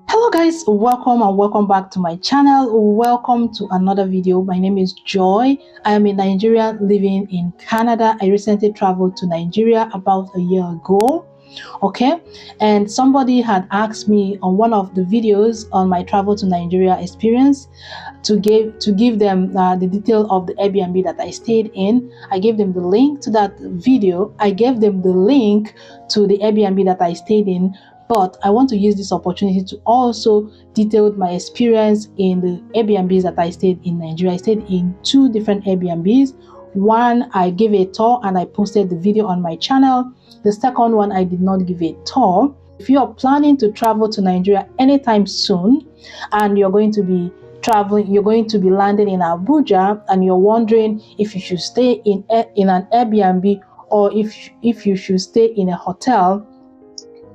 Hello guys, welcome and welcome back to my channel. Welcome to another video. My name is Joy. I am a Nigerian living in Canada. I recently traveled to Nigeria about a year ago. Okay, and somebody had asked me on one of the videos on my travel to Nigeria experience to give them the detail of the Airbnb that I stayed in. I gave them the link to that video. I gave them the link to the Airbnb that I stayed in, but I want to use this opportunity to also detail my experience in the Airbnbs that I stayed in Nigeria. I stayed in two different Airbnbs. One, I gave a tour and I posted the video on my channel. The second one, I did not give a tour. If you are planning to travel to Nigeria anytime soon and you're going to be landing in Abuja and you're wondering if you should stay in an Airbnb or if you should stay in a hotel,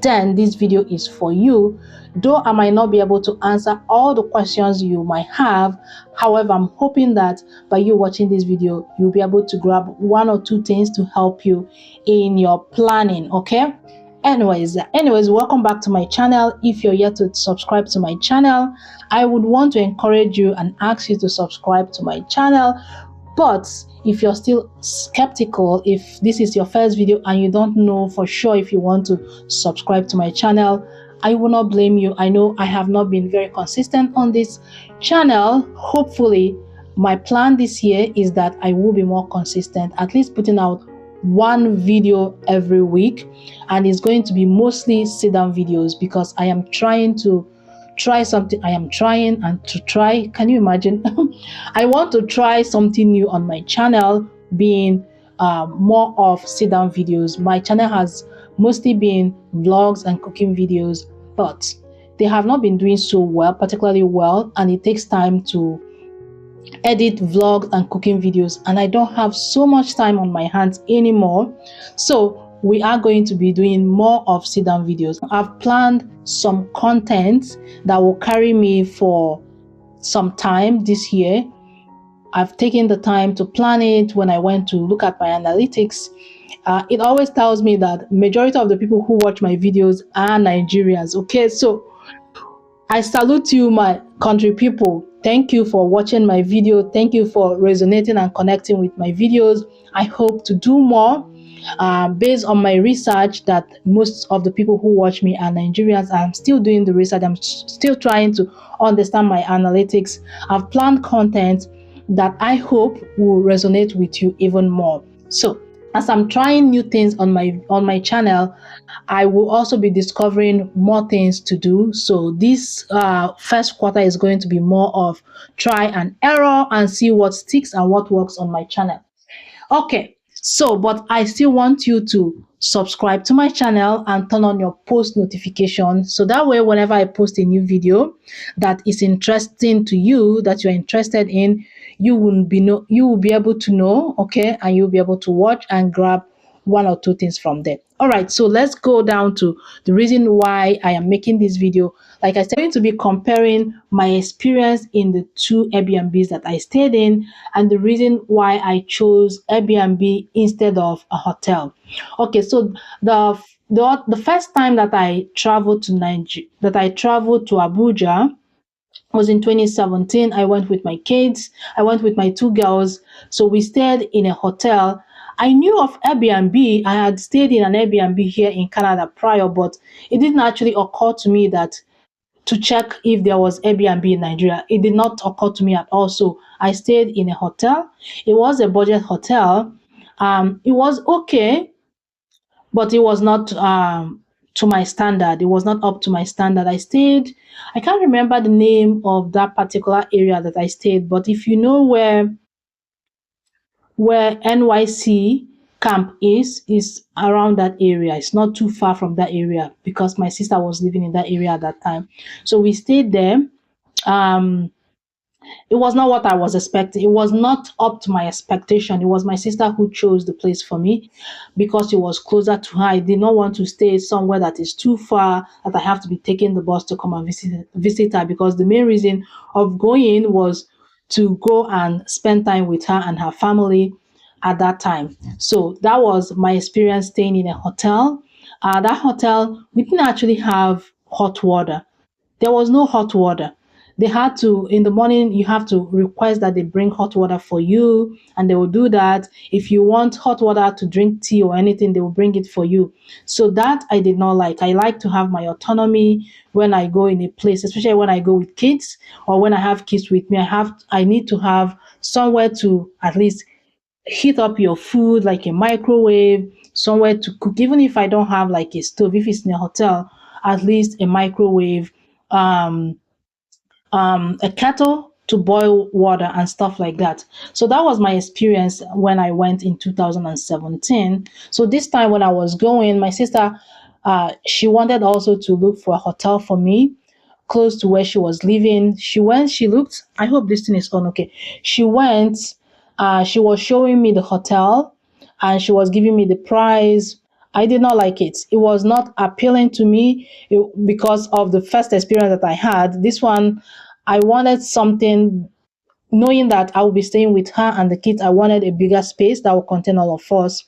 then this video is for you. Though I might not be able to answer all the questions you might have, however, I'm hoping that by you watching this video, you'll be able to grab one or two things to help you in your planning. Okay, anyways, welcome back to my channel. If you're yet to subscribe to my channel, I would want to encourage you and ask you to subscribe to my channel. But if you're still skeptical, if this is your first video and you don't know for sure if you want to subscribe to my channel, I will not blame you. I know I have not been very consistent on this channel. Hopefully, my plan this year is that I will be more consistent, at least putting out one video every week, and it's going to be mostly sit down videos because I am trying to try something. Can you imagine? I want to try something new on my channel, being more of sit down videos. My channel has mostly been vlogs and cooking videos, but they have not been doing so well, particularly well, and it takes time to edit vlogs and cooking videos, and I don't have so much time on my hands anymore. So we are going to be doing more of sit down videos. I've planned some content that will carry me for some time this year. I've taken the time to plan it. When I went to look at my analytics, it always tells me that majority of the people who watch my videos are Nigerians. Okay, so I salute you, my country people. Thank you for watching my video. Thank you for resonating and connecting with my videos. I hope to do more. Based on my research that most of the people who watch me are Nigerians. I'm still doing the research. I'm still trying to understand my analytics. I've planned content that I hope will resonate with you even more. So as I'm trying new things on my channel, I will also be discovering more things to do. So this first quarter is going to be more of try and error and see what sticks and what works on my channel. Okay, so but I still want you to subscribe to my channel and turn on your post notifications, so that way whenever I post a new video that is interesting to you, that you're interested in, you will be able to know, okay, and you'll be able to watch and grab one or two things from there. All right, so let's go down to the reason why I am making this video. Like I said, I'm going to be comparing my experience in the two Airbnbs that I stayed in and the reason why I chose Airbnb instead of a hotel. Okay, so the first time that I traveled to Abuja was in 2017. I went with my kids. I went with my two girls. So we stayed in a hotel. I knew of Airbnb. I had stayed in an Airbnb here in Canada prior, but it didn't actually occur to me that to check if there was Airbnb in Nigeria. It did not occur to me at all. So I stayed in a hotel. It was a budget hotel. It was okay, but it was not to my standard. It was not up to my standard. I can't remember the name of that particular area that I stayed, but if you know where NYC camp is around that area. It's not too far from that area because my sister was living in that area at that time. So we stayed there. Um, it was not what I was expecting. It was not up to my expectation. It was my sister who chose the place for me because it was closer to her. I did not want to stay somewhere that is too far, that I have to be taking the bus to come and visit her, because the main reason of going was to go and spend time with her and her family at that time. So that was my experience staying in a hotel. That hotel, we didn't actually have hot water. There was no hot water. They had to, in the morning, you have to request that they bring hot water for you, and they will do that. If you want hot water to drink tea or anything, they will bring it for you. So that I did not like. I like to have my autonomy when I go in a place, especially when I go with kids or when I have kids with me. I need to have somewhere to at least heat up your food, like a microwave, somewhere to cook. Even if I don't have like a stove, if it's in a hotel, at least a microwave, um, a kettle to boil water and stuff like that. So that was my experience when I went in 2017. So this time when I was going, my sister, she wanted also to look for a hotel for me close to where she was living. She went, she looked, I hope this thing is on okay. She went, she was showing me the hotel and she was giving me the price. I did not like it. It was not appealing to me because of the first experience that I had. This one, I wanted something, knowing that I will be staying with her and the kids. I wanted a bigger space that will contain all of us.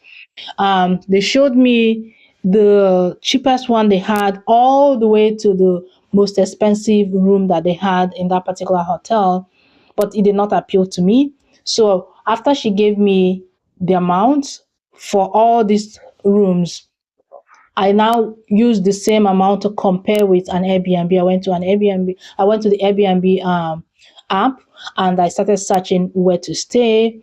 They showed me the cheapest one they had all the way to the most expensive room that they had in that particular hotel, but it did not appeal to me. So after she gave me the amount for all these rooms, I now use the same amount to compare with an Airbnb. I went to the Airbnb app and I started searching where to stay.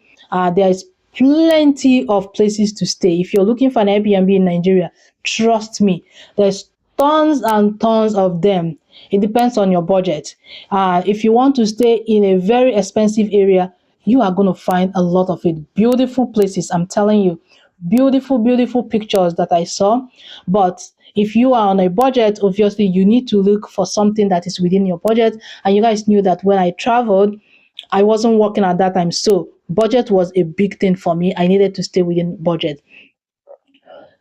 There's plenty of places to stay. If you're looking for an Airbnb in Nigeria, trust me, there's tons and tons of them. It depends on your budget. If you want to stay in a very expensive area, you are going to find a lot of it. Beautiful places, I'm telling you. Beautiful, beautiful pictures that I saw. But if you are on a budget, obviously you need to look for something that is within your budget. And you guys knew that when I traveled, I wasn't working at that time. So budget was a big thing for me. I needed to stay within budget.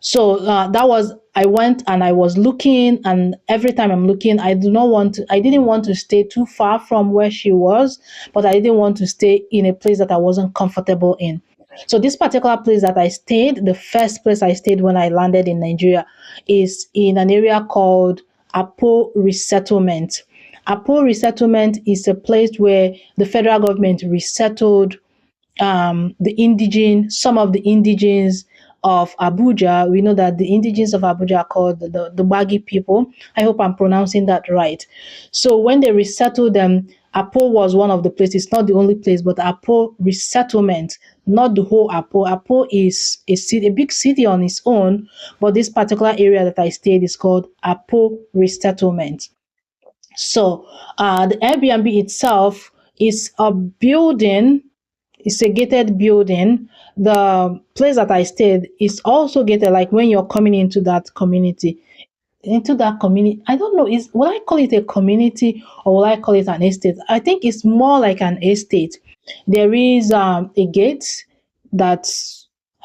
So that was, I went and I was looking, and every time I'm looking, I didn't want to stay too far from where she was, but I didn't want to stay in a place that I wasn't comfortable in. So this particular place that I stayed, the first place I stayed when I landed in Nigeria, is in an area called Apo Resettlement. Apo Resettlement is a place where the federal government resettled some of the indigenes of Abuja. We know that the indigenes of Abuja are called the Bagi people. I hope I'm pronouncing that right. So when they resettled them, Apo was one of the places, not the only place, but Apo resettlement, not the whole Apo. Apo is a city, a big city on its own, but this particular area that I stayed is called Apo resettlement. So the Airbnb itself is a building, it's a gated building. The place that I stayed is also gated, like when you're coming into that community. I don't know, is will I call it a community or will I call it an estate? I think it's more like an estate. There is a gate that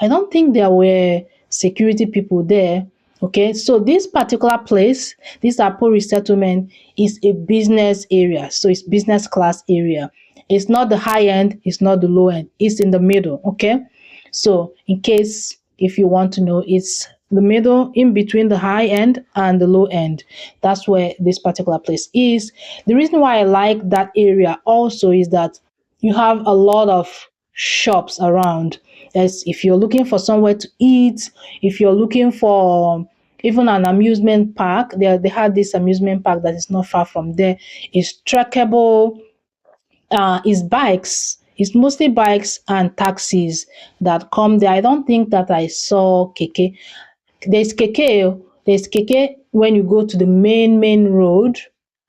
I don't think there were security people there. Okay, so this particular place, this Apo resettlement, is a business area. So it's business class area. It's not the high end, it's not the low end, it's in the middle. Okay, so in case if you want to know, it's the middle in between the high end and the low end. That's where this particular place is. The reason why I like that area also is that you have a lot of shops around. As if you're looking for somewhere to eat, if you're looking for even an amusement park, they had this amusement park that is not far from there. It's trackable, is bikes. It's mostly bikes and taxis that come there. I don't think that I saw keke. There's keke when you go to the main road.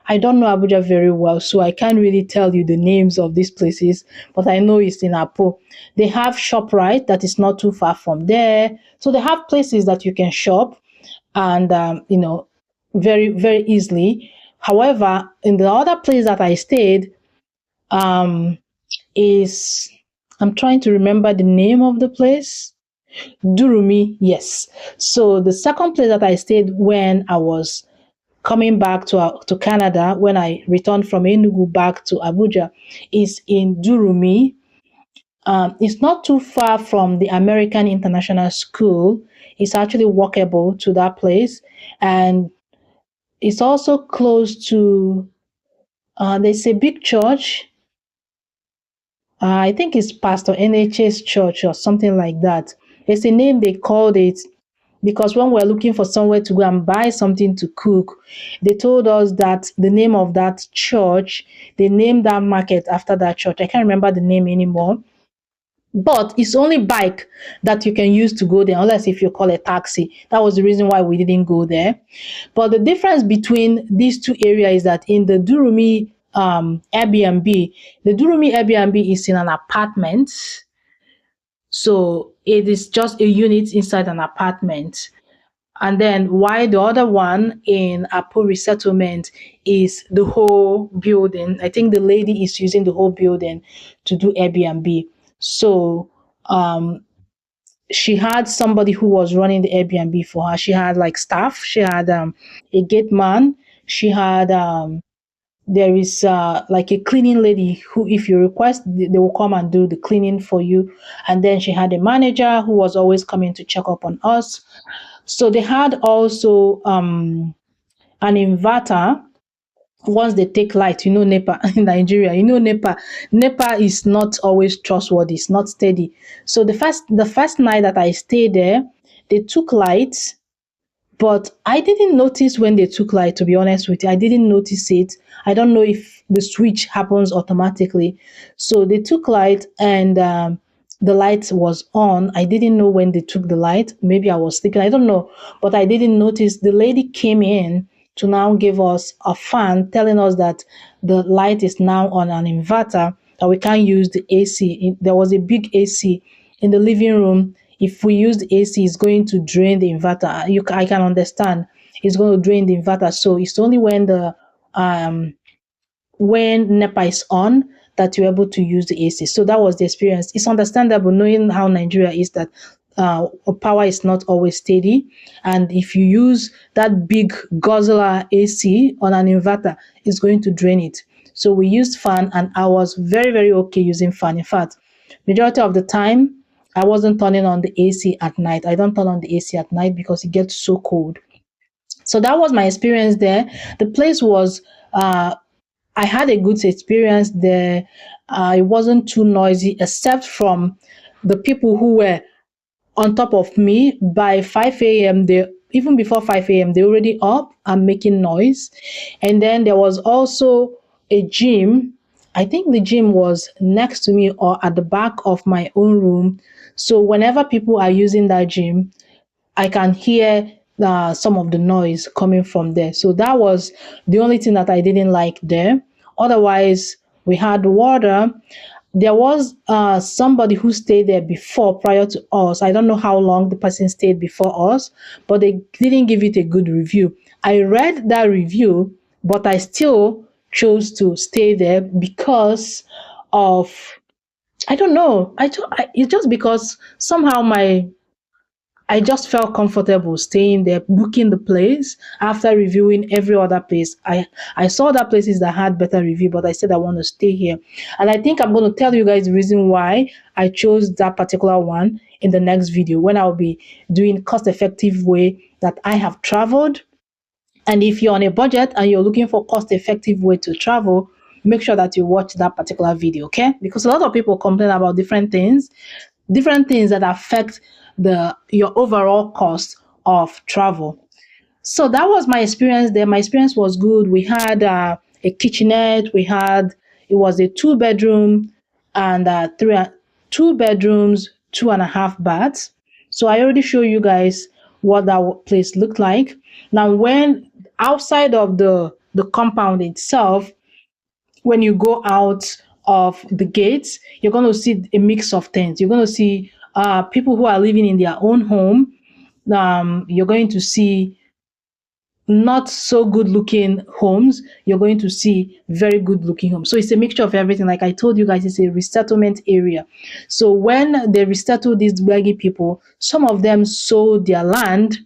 I don't know Abuja very well, so I can't really tell you the names of these places, but I know it's in Apo. They have ShopRite that is not too far from there. So they have places that you can shop and, very, very easily. However, in the other place that I stayed, um, is, I'm trying to remember the name of the place. Durumi, yes. So the second place that I stayed when I was coming back to Canada, when I returned from Enugu back to Abuja, is in Durumi. It's not too far from the American International School. It's actually walkable to that place, and it's also close to there's a big church. I think it's Pastor NHS Church or something like that. It's a name they called it because when we're looking for somewhere to go and buy something to cook, they told us that the name of that church, they named that market after that church. I can't remember the name anymore. But it's only bike that you can use to go there, unless if you call a taxi. That was the reason why we didn't go there. But the difference between these two areas is that in the Durumi Airbnb, the Durumi Airbnb is in an apartment. So it is just a unit inside an apartment. And then why the other one in Apo resettlement is the whole building. I think the lady is using the whole building to do Airbnb. So she had somebody who was running the Airbnb for her. She had like staff. She had a gate man. She had there is like a cleaning lady who, if you request, they will come and do the cleaning for you. And then she had a manager who was always coming to check up on us. So they had also an inverter once they take light. You know, NEPA in Nigeria, you know, NEPA is not always trustworthy, it's not steady. So the first night that I stayed there, they took light, but I didn't notice when they took light, to be honest with you. I didn't notice it. I don't know if the switch happens automatically. So they took light, and the light was on. I didn't know when they took the light. Maybe I was sleeping. I don't know. But I didn't notice. The lady came in to now give us a fan, telling us that the light is now on an inverter, that we can't use the AC. There was a big AC in the living room. If we use the AC, it's going to drain the inverter. I can understand. It's going to drain the inverter. So it's only um, when NEPA is on that you're able to use the AC. So that was the experience. It's understandable knowing how Nigeria is, that power is not always steady. And if you use that big guzzler AC on an inverter, it's going to drain it. So we used fan, and I was very, very okay using fan. In fact, majority of the time, I wasn't turning on the AC at night. I don't turn on the AC at night because it gets so cold. So that was my experience there. The place was I had a good experience there. It wasn't too noisy, except from the people who were on top of me by 5 a.m. They, even before 5 a.m., they already up and making noise. And then there was also a gym. I think the gym was next to me or at the back of my own room. So whenever people are using that gym, I can hear some of the noise coming from there. So that was the only thing that I didn't like there. Otherwise, we had water. There was somebody who stayed there before, prior to us. I don't know how long the person stayed before us, but they didn't give it a good review. I read that review, but I still chose to stay there because of, I don't know. It's just because somehow I just felt comfortable staying there, booking the place after reviewing every other place. I saw other places that had better review, but I said I want to stay here. And I think I'm going to tell you guys the reason why I chose that particular one in the next video, when I'll be doing cost-effective way that I have traveled. And if you're on a budget and you're looking for cost-effective way to travel, make sure that you watch that particular video, okay? Because a lot of people complain about different things that affect your overall cost of travel. So that was my experience there. My experience was good. We had a kitchenette. It was a two-bedroom and two bedrooms, 2.5 baths. So I already showed you guys what that place looked like. Now, when outside of the compound itself, when you go out of the gates, you're going to see a mix of things. You're going to see people who are living in their own home. You're going to see not so good looking homes. You're going to see very good looking homes. So it's a mixture of everything. Like I told you guys, it's a resettlement area. So when they resettle these Gbagi people, some of them sold their land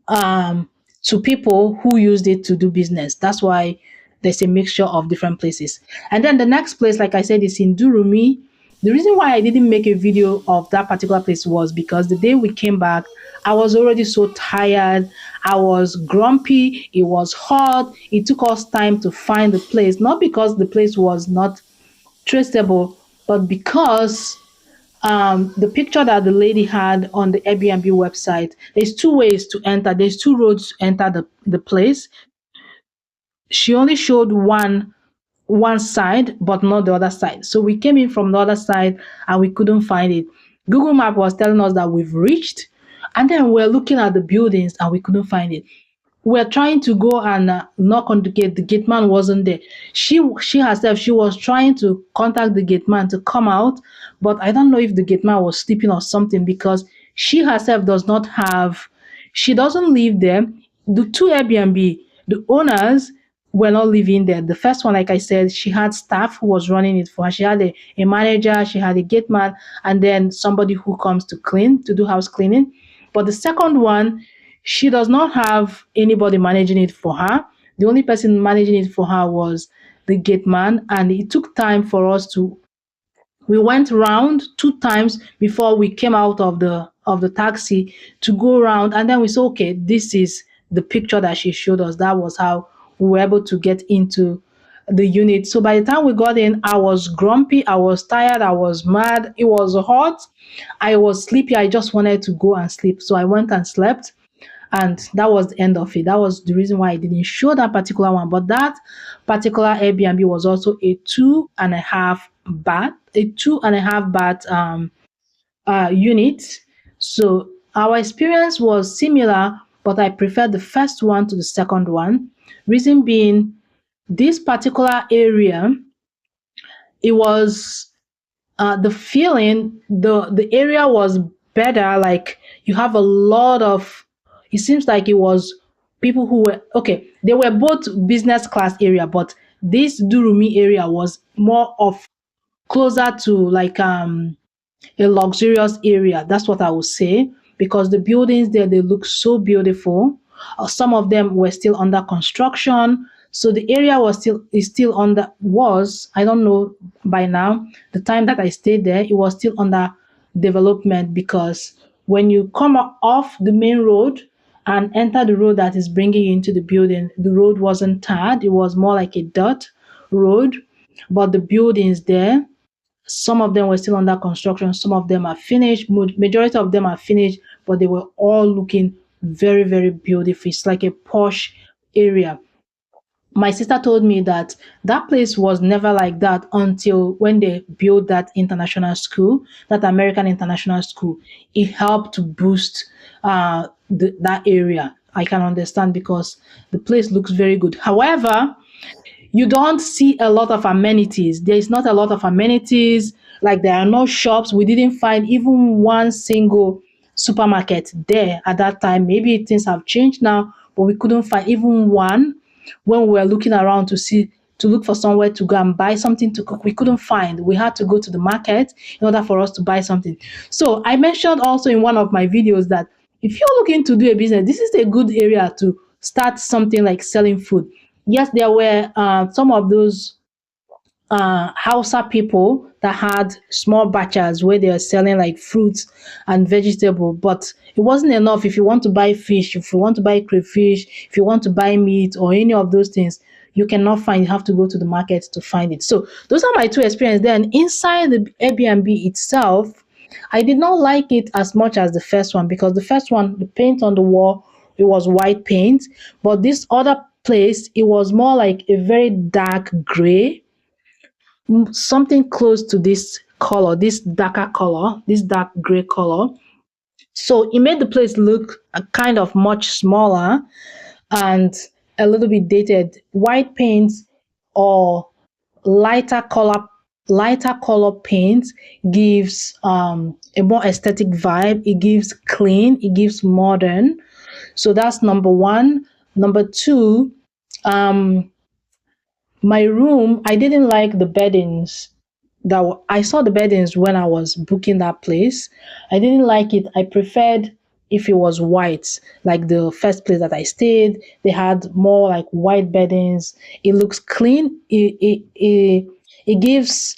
to people who used it to do business. That's why there's a mixture of different places. And then the next place, like I said, is in Durumi. The reason why I didn't make a video of that particular place was because the day we came back, I was already so tired. I was grumpy. It was hot. It took us time to find the place, not because the place was not traceable, but because the picture that the lady had on the Airbnb website, there's two ways to enter. There's two roads to enter the place. She only showed one side, but not the other side. So we came in from the other side and we couldn't find it. Google Map was telling us that we've reached, and then we're looking at the buildings and we couldn't find it. We're trying to go and knock on the gate. The gate man wasn't there. She herself, she was trying to contact the gate man to come out, but I don't know if the gate man was sleeping or something, because she herself does not have, she doesn't live there. The two Airbnb, the owners were not living there. The first one, like I said, she had staff who was running it for her. She had a manager, she had a gate man, and then somebody who comes to clean, to do house cleaning. But the second one, she does not have anybody managing it for her. The only person managing it for her was the gate man, and it took time for us to, we went round two times before we came out of the taxi to go around, and then we said, okay, this is the picture that she showed us. That was how we were able to get into the unit. So by the time we got in, I was grumpy, I was tired, I was mad, it was hot, I was sleepy, I just wanted to go and sleep. So I went and slept, and that was the end of it. That was the reason why I didn't show that particular one. But that particular Airbnb was also a two and a half bath unit. So our experience was similar, but I preferred the first one to the second one. Reason being, this particular area, it was the feeling, the area was better. Like, you have a lot of, it seems like it was people who were okay, they were both business class area, but this Durumi area was more of closer to like a luxurious area. That's what I would say, because the buildings there, they look so beautiful. Some of them were still under construction, so the area was still, is still under, was, I don't know by now. The time that I stayed there, it was still under development, because when you come off the main road and enter the road that is bringing you into the building, the road wasn't tarred. It was more like a dirt road, but the buildings there, some of them were still under construction, some of them are finished, majority of them are finished, but they were all looking very, very beautiful. It's like a posh area. My sister told me that that place was never like that until when they built that international school, that American international school. It helped to boost that area. I can understand, because the place looks very good. However, you don't see a lot of amenities. There is not a lot of amenities. Like, there are no shops. We didn't find even one single supermarket there at that time. Maybe things have changed now, but we couldn't find even one. When we were looking around to see, to look for somewhere to go and buy something to cook, we couldn't find. We had to go to the market in order for us to buy something. So I mentioned also in one of my videos that if you're looking to do a business, this is a good area to start something like selling food. Yes, there were some of those Hausa people that had small batches where they are selling like fruits and vegetable, but it wasn't enough. If you want to buy fish, if you want to buy crayfish, if you want to buy meat or any of those things, you cannot find. You have to go to the market to find it. So those are my two experiences. Then inside the Airbnb itself, I did not like it as much as the first one, because the first one, the paint on the wall, it was white paint, but this other place, it was more like a very dark gray, something close to this color, this darker color, this dark gray color. So it made the place look kind of much smaller and a little bit dated. White paint or lighter color paint gives a more aesthetic vibe. It gives clean, it gives modern. So that's number one. Number two, um my room, I didn't like the beddings. I saw the beddings when I was booking that place. I didn't like it. I preferred if it was white, like the first place that I stayed. They had more like white beddings. It looks clean. It gives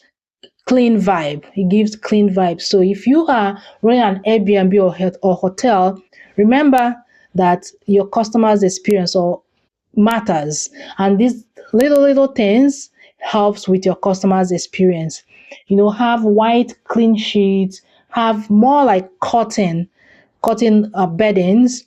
clean vibe. It gives clean vibe. So if you are running an Airbnb or hotel, remember that your customers' experience or matters, and these little things helps with your customers' experience. Have white clean sheets, have more like cotton beddings.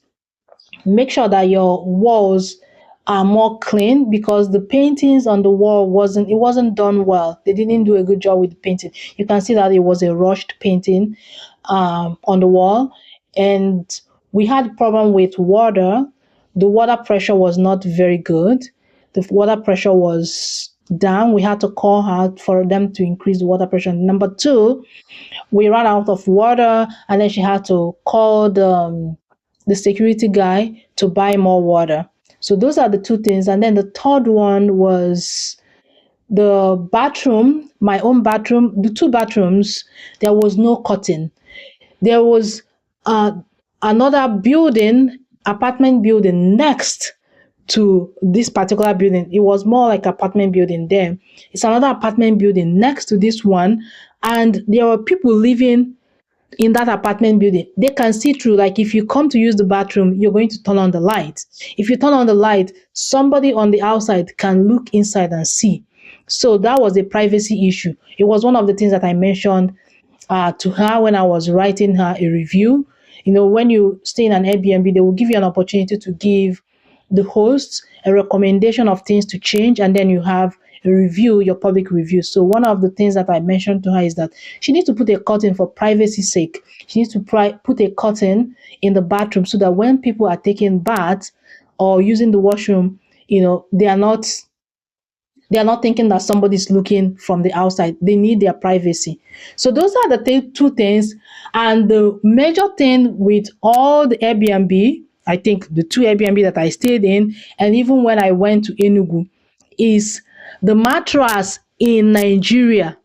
Make sure that your walls are more clean, because the paintings on the wall wasn't done well. They didn't do a good job with the painting. You can see that it was a rushed painting on the wall. And we had problem with water. The water pressure was not very good. The water pressure was down. We had to call her for them to increase the water pressure. Number two, we ran out of water, and then she had to call the security guy to buy more water. So those are the two things. And then the third one was the bathroom, my own bathroom, the two bathrooms, there was no curtain. There was another building, apartment building next to this particular building. It was more like apartment building there. It's another apartment building next to this one. And there were people living in that apartment building. They can see through. Like if you come to use the bathroom, you're going to turn on the light. If you turn on the light, somebody on the outside can look inside and see. So that was a privacy issue. It was one of the things that I mentioned to her when I was writing her a review. When you stay in an Airbnb, they will give you an opportunity to give the host a recommendation of things to change, and then you have a review, your public review. So one of the things that I mentioned to her is that she needs to put a curtain for privacy's sake. She needs to put a curtain in the bathroom, so that when people are taking baths or using the washroom, they are not thinking that somebody's looking from the outside. They need their privacy. So those are the two things. And the major thing with all the Airbnb, I think the two Airbnb that I stayed in, and even when I went to Enugu, is the mattress in Nigeria.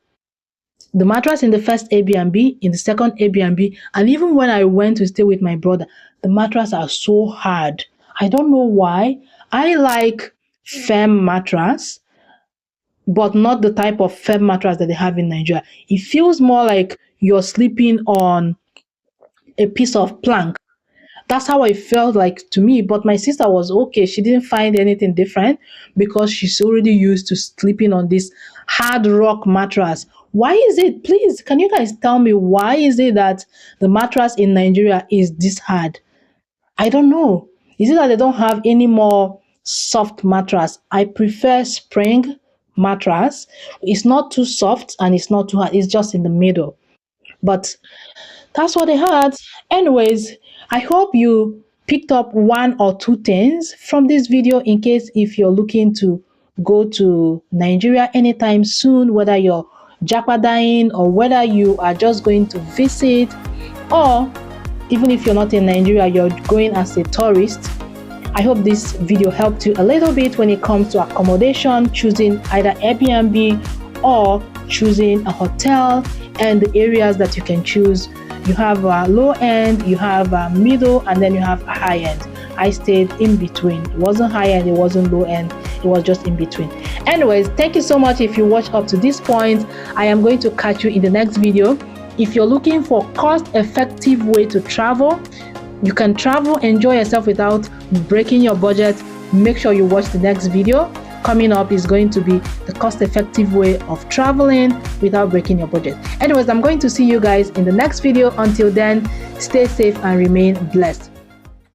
The mattress in the first Airbnb, in the second Airbnb, and even when I went to stay with my brother, the mattress are so hard. I don't know why. I like firm mattress, but not the type of firm mattress that they have in Nigeria. It feels more like you're sleeping on a piece of plank. That's how I felt like to me. But my sister was okay. She didn't find anything different because she's already used to sleeping on this hard rock mattress. Why is it? Please, can you guys tell me why is it that the mattress in Nigeria is this hard? I don't know. Is it that they don't have any more soft mattress? I prefer spring mattress. It's not too soft and it's not too hard. It's just in the middle. But that's what they had. Anyways, I hope you picked up one or two things from this video, in case if you're looking to go to Nigeria anytime soon, whether you're jackpadaing or whether you are just going to visit, or even if you're not in Nigeria, you're going as a tourist. I hope this video helped you a little bit when it comes to accommodation, choosing either Airbnb or choosing a hotel, and the areas that you can choose. You have a low end, you have a middle, and then you have a high end. I stayed in between. It wasn't high end, it wasn't low end, it was just in between. Anyways, thank you so much if you watched up to this point. I am going to catch you in the next video. If you're looking for cost-effective way to travel, you can travel, enjoy yourself without breaking your budget, make sure you watch the next video. Coming up is going to be the cost-effective way of traveling without breaking your budget. Anyways, I'm going to see you guys in the next video. Until then, stay safe and remain blessed.